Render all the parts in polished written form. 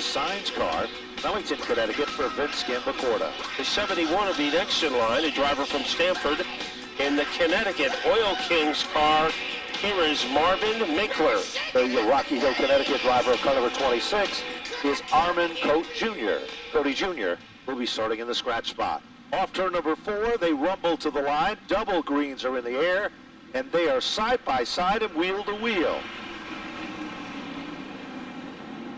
Signs car, Wellington, Connecticut, for Vince Gambacorta. The 71 will be next in line, a driver from Stafford. In the Connecticut Oil Kings car, here is Marvin Minkler. The Rocky Hill, Connecticut driver of car number 26 is Armin Cody Jr. will be starting in the scratch spot. Off turn number 4, they rumble to the line. Double greens are in the air, and they are side by side and wheel to wheel.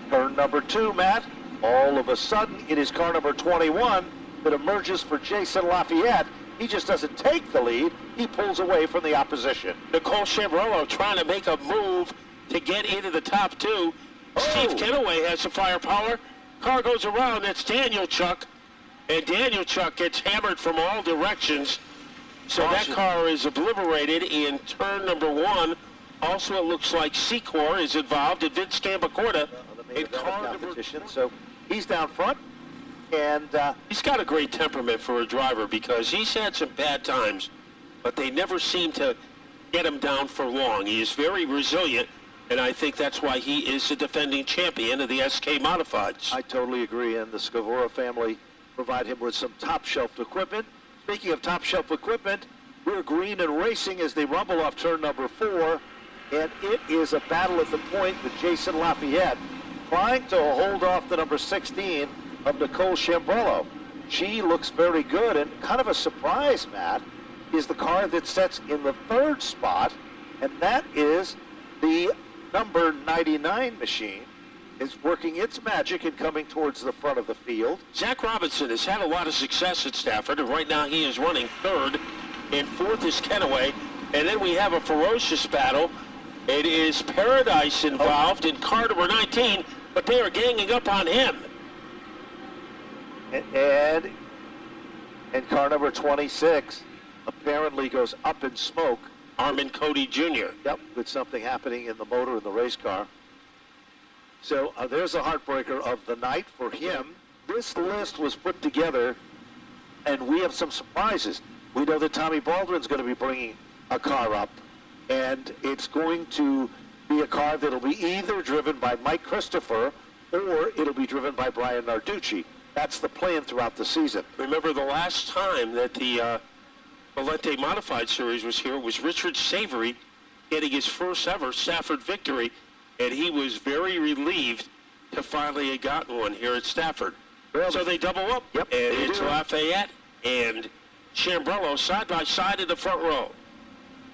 Turn number 2, Matt. All of a sudden, it is car number 21 that emerges for Jason Lafayette. He just doesn't take the lead. He pulls away from the opposition. Nicole Chambrello trying to make a move to get into the top 2. Steve Kenaway has the firepower. Car goes around. That's Daniel Chuck. And Daniel Chuck gets hammered from all directions. So that car is obliterated in turn number 1. Also, it looks like Secor is involved in Vince Gambacorta in car competition. So he's down front. And he's got a great temperament for a driver because he's had some bad times, but they never seem to get him down for long. He is very resilient, and I think that's why he is the defending champion of the SK Modifieds. I totally agree, and the Scavora family provide him with some top-shelf equipment. Speaking of top-shelf equipment, we're green and racing as they rumble off turn number 4, and it is a battle at the point with Jason Lafayette trying to hold off the number 16 of Nicole Chambrello. She looks very good, and kind of a surprise, Matt, is the car that sets in the 3rd spot, and that is the number 99 machine. Is working its magic and coming towards the front of the field. Zach Robinson has had a lot of success at Stafford, and right now he is running 3rd, and 4th is Kenaway, and then we have a ferocious battle. It is Paradise involved in car number 19, but they are ganging up on him. And car number 26 apparently goes up in smoke. Armin Cody Jr. Yep, with something happening in the motor in the race car. So there's a heartbreaker of the night for him. This list was put together, and we have some surprises. We know that Tommy Baldwin's going to be bringing a car up, and it's going to be a car that'll be either driven by Mike Christopher or it'll be driven by Brian Narducci. That's the plan throughout the season. Remember the last time that the Valente Modified Series was here was Richard Savory getting his first ever Stafford victory, and he was very relieved to finally have gotten one here at Stafford. Well, so they double up, yep, and it's Lafayette and Chambrello side by side in the front row.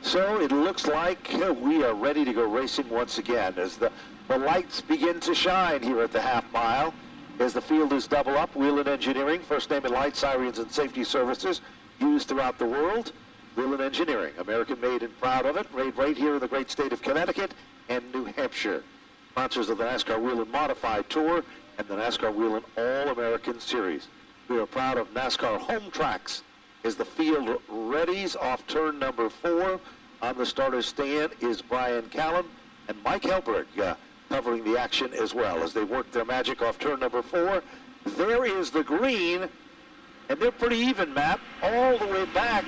So it looks like we are ready to go racing once again as the lights begin to shine here at the half mile. As the field is double up, Whelen Engineering, first name in light sirens and safety services used throughout the world. Whelen Engineering, American made and proud of it, made right here in the great state of Connecticut and New Hampshire. Sponsors of the NASCAR Whelen Modified Tour and the NASCAR Whelen All-American Series. We are proud of NASCAR Home Tracks as the field readies off turn number 4. On the starter's stand is Brian Callum and Mike Helberg covering the action as well as they work their magic off turn number 4. There is the green, and they're pretty even, Matt, all the way back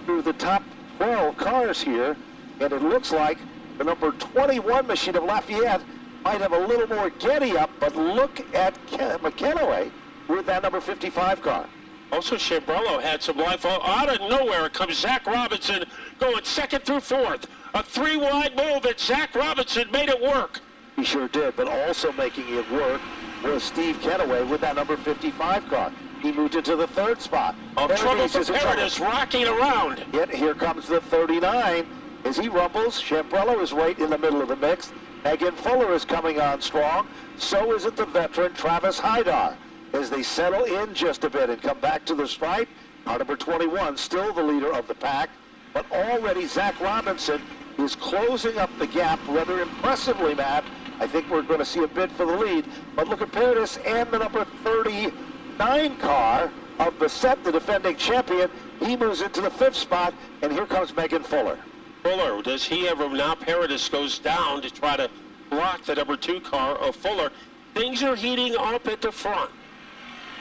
through the top 12 cars here, and it looks like the number 21 machine of Lafayette might have a little more getty up, but look at McKenaway with that number 55 car. Also, Chambrello had some life. Out of nowhere comes Zach Robinson going 2nd through 4th. A 3-wide move, and Zach Robinson made it work. He sure did, but also making it work was Steve Kenaway with that number 55 car. He moved into the 3rd spot. Trouble for Paradise rocking around. Yet here comes the 39 as he rumbles. Chambrello is right in the middle of the mix. Megan Fuller is coming on strong. So is it the veteran Travis Hydar. As they settle in just a bit and come back to the stripe, car number 21 still the leader of the pack, but already Zach Robinson is closing up the gap rather impressively, Matt. I think we're going to see a bid for the lead, but look at Paradis and the number 39 car of the set, the defending champion. He moves into the 5th spot, and here comes Megan Fuller. Fuller, does he ever, now Paradis goes down to try to block the number 2 car of Fuller. Things are heating up at the front,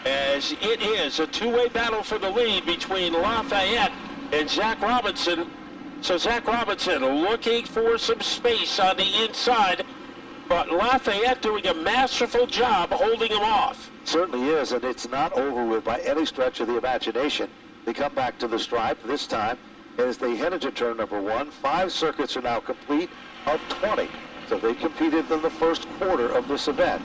as it is a 2-way battle for the lead between Lafayette and Zach Robinson. So Zach Robinson looking for some space on the inside. but Lafayette doing a masterful job holding him off. Certainly is, and it's not over with by any stretch of the imagination. They come back to the stripe this time as they head into turn number 1. 5 circuits are now complete of 20. So they competed in the first quarter of this event.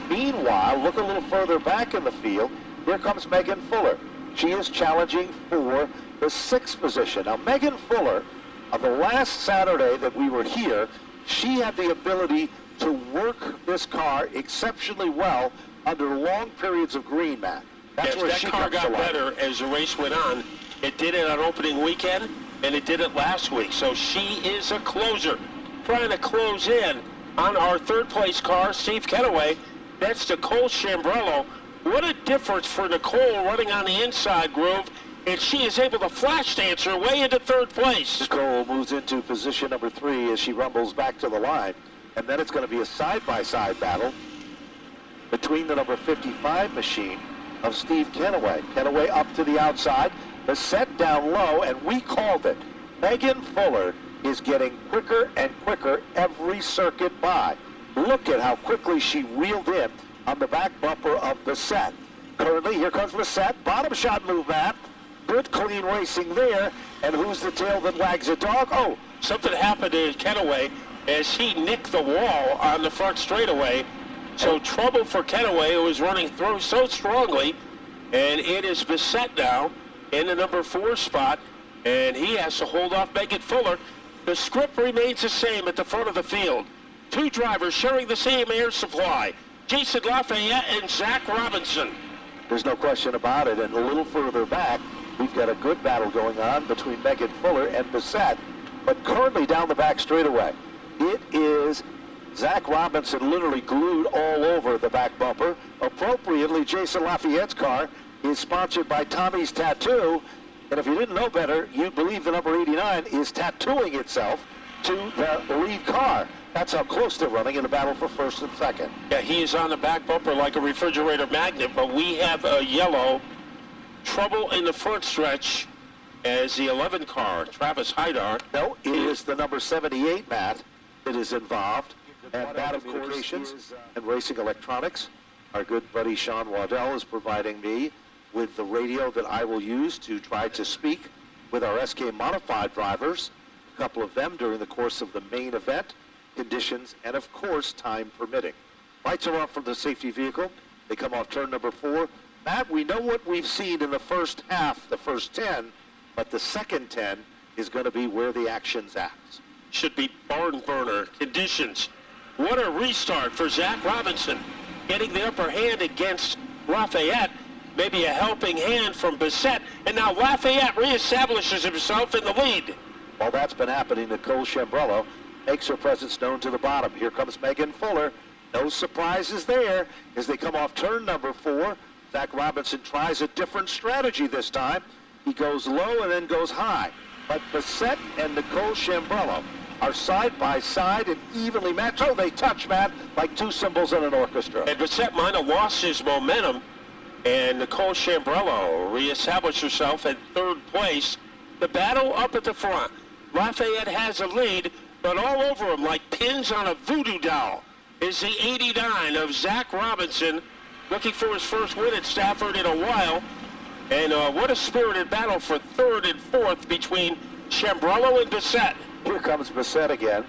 Meanwhile, look a little further back in the field. Here comes Megan Fuller. She is challenging for the 6th position. Now, Megan Fuller, on the last Saturday that we were here, she had the ability to work this car exceptionally well under long periods of green, Matt. That's yes, where that she car comes got to life. better as the race went on. It did it on opening weekend, and it did it last week. So she is a closer, trying to close in on our 3rd place car, Steve Kenaway. That's Nicole Chambrello. What a difference for Nicole running on the inside groove, and she is able to flash dance her way into 3rd place. Nicole moves into position number 3 as she rumbles back to the line. And then it's going to be a side-by-side battle between the number 55 machine of Steve Kenaway. Kenaway up to the outside, the set down low, and we called it. Megan Fuller is getting quicker and quicker every circuit by. Look at how quickly she reeled in on the back bumper of the set. Currently, here comes the set. Bottom shot move, Matt. Good clean racing there. And who's the tail that wags a dog? Oh, something happened to Kenaway as he nicked the wall on the front straightaway. So trouble for Kenaway, who was running through so strongly. And it is beset now in the number 4 spot. And he has to hold off Megan Fuller. The script remains the same at the front of the field. 2 drivers sharing the same air supply. Jason Lafayette and Zach Robinson. There's no question about it. And a little further back, we've got a good battle going on between Megan Fuller and Bissett. But currently down the back straightaway, it is Zach Robinson literally glued all over the back bumper. Appropriately, Jason Lafayette's car is sponsored by Tommy's Tattoo. And if you didn't know better, you'd believe the number 89 is tattooing itself to the lead car. That's how close they're running in the battle for 1st and 2nd. Yeah, he is on the back bumper like a refrigerator magnet, but we have a yellow. Trouble in the front stretch as the 11 car, Travis Haidar. No, it is the number 78, Matt, that is involved. And that, of course, is and Racing Electronics. Our good buddy Sean Waddell is providing me with the radio that I will use to try to speak with our SK Modified drivers, a couple of them during the course of the main event, conditions, and of course, time permitting. Lights are off from the safety vehicle. They come off turn number 4. Matt, we know what we've seen in the first half, the first 10, but the second 10 is going to be where the action's at. Should be barn burner conditions. What a restart for Zach Robinson. Getting the upper hand against Lafayette. Maybe a helping hand from Bissett. And now Lafayette reestablishes himself in the lead. While that's been happening, Nicole Chambrello makes her presence known to the bottom. Here comes Megan Fuller. No surprises there as they come off turn number 4. Zach Robinson tries a different strategy this time. He goes low and then goes high. But Bissett and Nicole Chambrello are side by side and evenly matched. Oh, they touch, Matt, like 2 cymbals in an orchestra. And Bissett might have lost his momentum. And Nicole Chambrello reestablished herself in 3rd place. The battle up at the front. Lafayette has a lead, but all over him like pins on a voodoo doll is the 89 of Zach Robinson, looking for his first win at Stafford in a while. And what a spirited battle for 3rd and 4th between Chambrello and Bissett. Here comes Bissett again,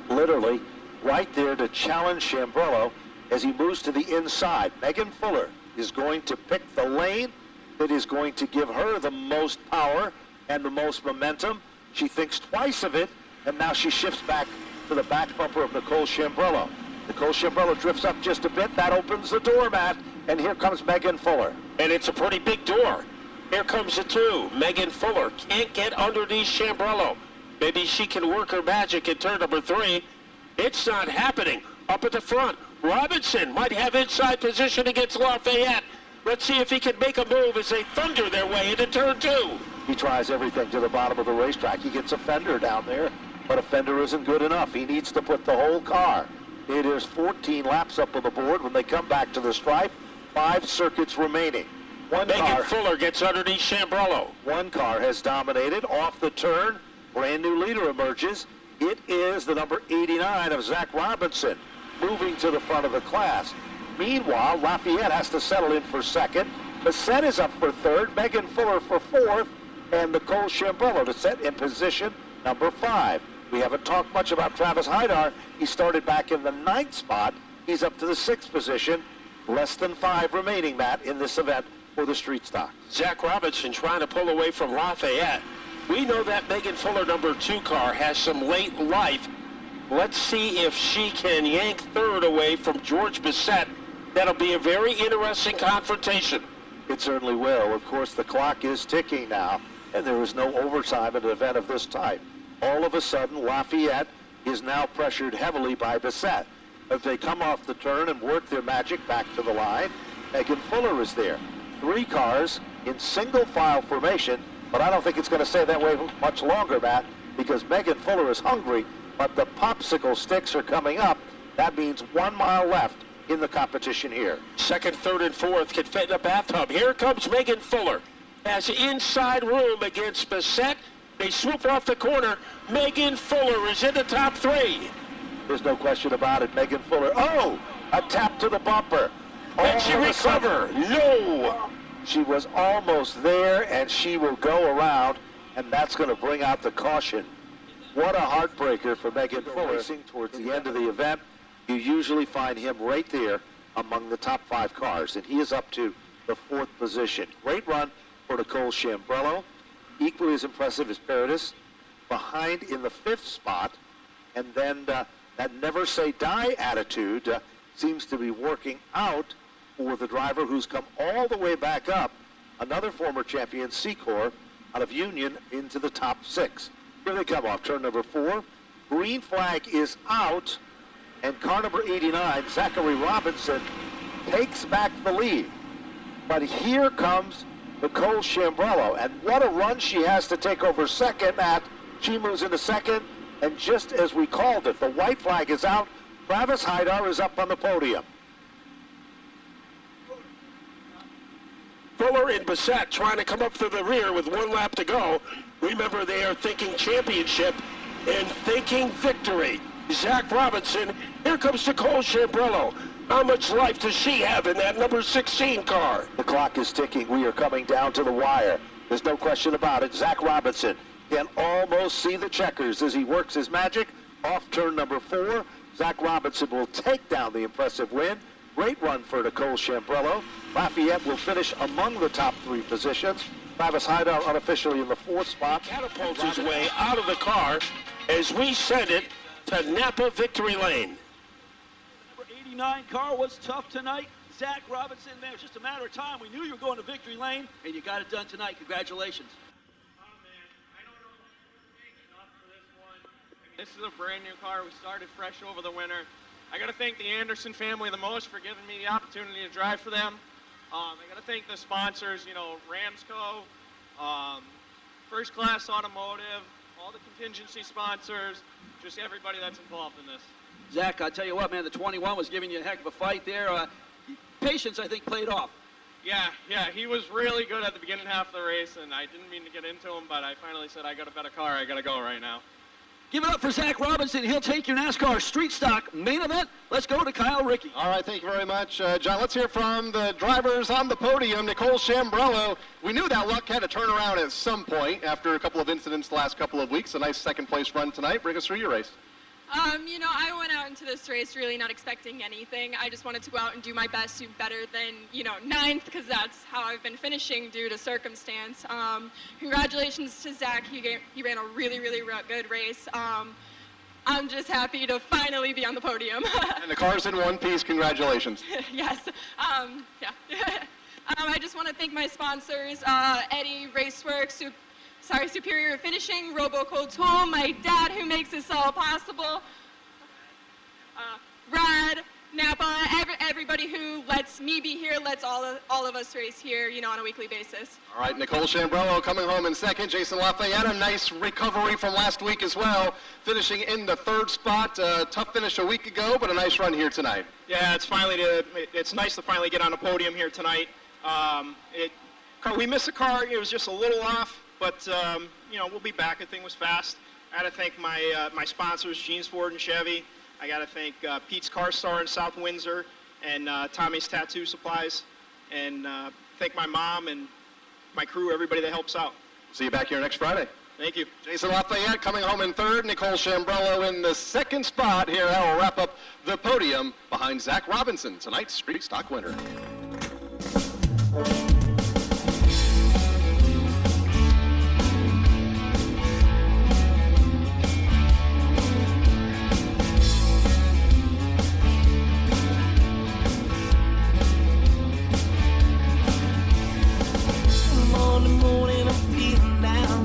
literally right there to challenge Chambrello as he moves to the inside. Megan Fuller is going to pick the lane that is going to give her the most power and the most momentum. She thinks twice of it, and now she shifts back to the back bumper of Nicole Chambrello. Nicole Chambrello drifts up just a bit. That opens the door, Matt, and here comes Megan Fuller. And it's a pretty big door. Here comes the 2. Megan Fuller can't get underneath Chambrello. Maybe she can work her magic in turn number 3. It's not happening. Up at the front, Robinson might have inside position against Lafayette. Let's see if he can make a move as they thunder their way into turn 2. He tries everything to the bottom of the racetrack. He gets a fender down there, but a fender isn't good enough. He needs to put the whole car. It is 14 laps up on the board when they come back to the stripe. 5 circuits remaining. Megan Fuller gets underneath Chambrello. One car has dominated off the turn. Brand new leader emerges. It is the number 89 of Zach Robinson. moving to the front of the class. Meanwhile, Lafayette has to settle in for second. Bassett is up for third, Megan Fuller for fourth, and Nicole Chambrello to set in position number 5. We haven't talked much about Travis Haidar. He started back in the 9th spot. He's up to the 6th position. Less than 5 remaining, Matt, in this event for the street stock. Zach Robinson trying to pull away from Lafayette. We know that Megan Fuller number 2 car has some late life. Let's see if she can yank third away from George Bassett. That'll be a very interesting confrontation. It certainly will. Of course, the clock is ticking now, and there is no overtime in an event of this type. All of a sudden, Lafayette is now pressured heavily by Bassett. If they come off the turn and work their magic back to the line, Megan Fuller is there. 3 cars in single file formation, but I don't think it's going to stay that way much longer, Matt, because Megan Fuller is hungry, but the popsicle sticks are coming up. That means 1 mile left in the competition here. Second, third, and fourth can fit in a bathtub. Here comes Megan Fuller. Has inside room against Bassett. They swoop off the corner. Megan Fuller is in the top 3. There's no question about it. Megan Fuller. Oh, a tap to the bumper. Can she recover? No. She was almost there, and she will go around, and that's going to bring out the caution. What a heartbreaker for Megan Fuller. Racing towards the end of the event, you usually find him right there among the top 5 cars, and he is up to the 4th position. Great run for Nicole Chambrello. Equally as impressive as Paradis, behind in the 5th spot, and then that never say die attitude seems to be working out for the driver who's come all the way back up, another former champion, Secor, out of Union into the top 6. Here they come off turn number 4. Green flag is out, and car number 89, Zachary Robinson, takes back the lead. But here comes Nicole Chambrello, and what a run she has to take over second. She moves into second, and just as we called it, the white flag is out. Travis Haidar is up on the podium. Fuller and Bassett trying to come up through the rear with 1 lap to go. Remember, they are thinking championship and thinking victory. Zach Robinson, here comes Nicole Chambrello. How much life does she have in that number 16 car? The clock is ticking. We are coming down to the wire. There's no question about it. Zach Robinson can almost see the checkers as he works his magic off turn number 4. Zach Robinson will take down the impressive win. Great run for Nicole Chambrello. Lafayette will finish among the top 3 positions. Travis Haidar unofficially in the 4th spot. Catapults his way out of the car as we send it to Napa Victory Lane. Number 89 car was tough tonight. Zach Robinson, man, it was just a matter of time. We knew you were going to Victory Lane, and you got it done tonight. Congratulations. This is a brand new car. We started fresh over the winter. I got to thank the Anderson family the most for giving me the opportunity to drive for them. I got to thank the sponsors, Ramsco, First Class Automotive, all the contingency sponsors, just everybody that's involved in this. Zach, I tell you what, man, the 21 was giving you a heck of a fight there. Patience, I think, played off. Yeah, he was really good at the beginning half of the race, and I didn't mean to get into him, but I finally said, I got a better car, I got to go right now. Give it up for Zach Robinson. He'll take your NASCAR Street Stock main event. Let's go to Kyle Rickey. All right, thank you very much, John. Let's hear from the drivers on the podium. Nicole Chambrello. We knew that luck had to turn around at some point after a couple of incidents the last couple of weeks. A nice second-place run tonight. Bring us through your race. I went out into this race really not expecting anything. I just wanted to go out and do my best, do better than, 9th, because that's how I've been finishing due to circumstance. Congratulations to Zach. He ran a really, really good race. I'm just happy to finally be on the podium. And the car's in one piece. Congratulations. Yes. Yeah. I just want to thank my sponsors, Eddie Raceworks, Superior Finishing, Roboco Tool, my dad who makes this all possible, Rad, Napa, everybody who lets me be here, lets all of us race here, on a weekly basis. All right, Nicole Chambrello coming home in second. Jason Lafayette, a nice recovery from last week as well, finishing in the 3rd spot. Tough finish a week ago, but a nice run here tonight. Yeah, it's nice to finally get on the podium here tonight. We missed the car. It was just a little off. But, we'll be back. The thing was fast. I had to thank my sponsors, Jeans Ford and Chevy. I got to thank Pete's Car Store in South Windsor and Tommy's Tattoo Supplies, and thank my mom and my crew, everybody that helps out. See you back here next Friday. Thank you. Jason Lafayette coming home in third. Nicole Chambrello in the second spot. Here, that will wrap up the podium behind Zach Robinson, tonight's Street Stock winner. Morning, I'm feeling down.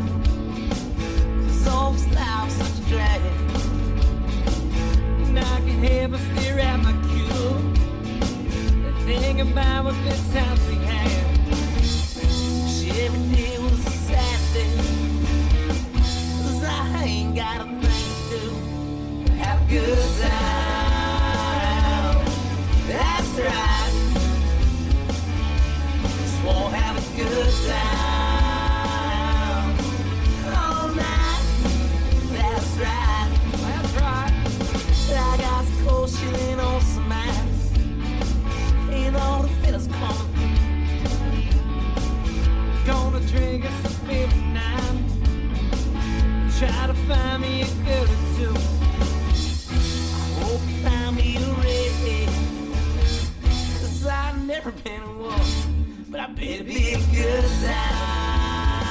'Cause all this life's such a drag. And I can help but stare at my cue. And think about what good times we had. 'Cause every day was a Saturday. 'Cause I ain't got a thing to do. Have a good time. That's right. Just won't have a good time all night. That's right. That's right. I got some cold shit on some ice. Ain't all the fellas coming. Gonna drink us up every night. Try to find me a girl or two. I hope you find me a redhead. 'Cause I've never been a woman. But I bet it'd be a good time.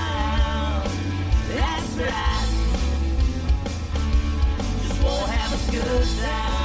That's right. Just won't have a good time.